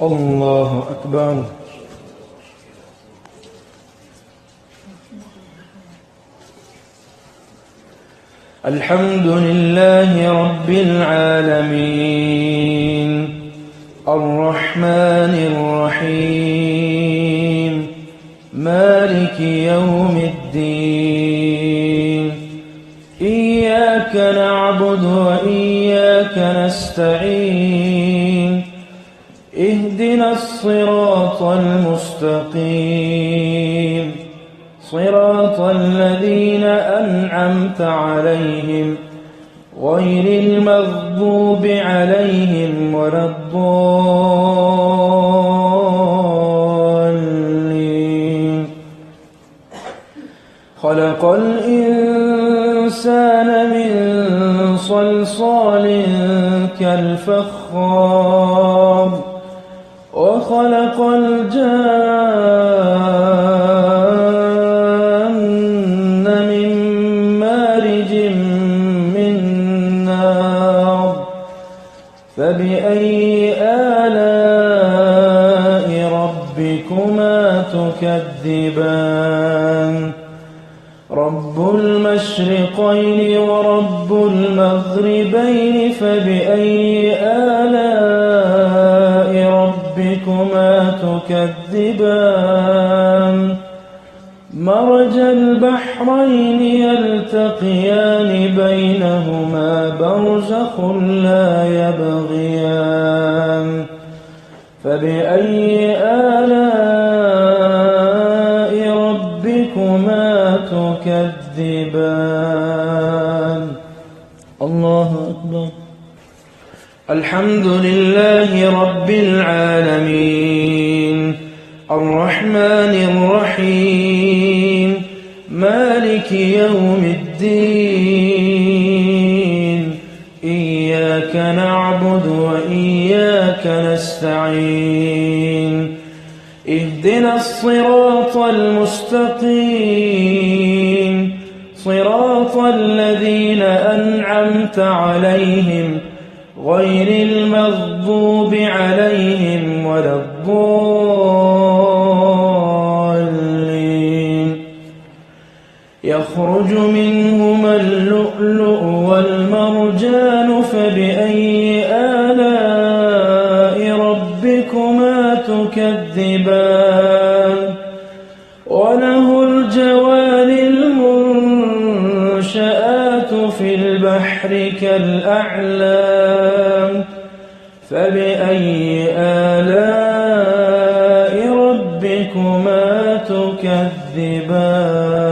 الله أكبر. الحمد لله رب العالمين الرحمن الرحيم مالك يوم الدين إياك نعبد وإياك نستعين اهدنا الصراط المستقيم صراط الذين أنعمت عليهم غير المغضوب عليهم ولا الضالين. خلق الإنسان من صلصال كالفخار وخلق الجان من مارج من نار فبأي آلاء ربكما تكذبان رب المشرقين ورب المغربين فبأي آلاء ربكما تكذبان مرج البحرين يلتقيان بينهما برزخ لا يبغيان فبأي آلاء ربكما تكذبان. الله أكبر. الحمد لله رب العالمين الرحمن الرحيم مالك يوم الدين إياك نعبد وإياك نستعين اهدنا الصراط المستقيم صراط الذين أنعمت عليهم غير المغضوب عليهم ولا الضالين. يخرج منهما اللؤلؤ والمرجان فبأي آلاء ربكما تكذبان وله الجوار المنشآت في البحر كالأعلام فبأي آلاء ربكما تكذبان.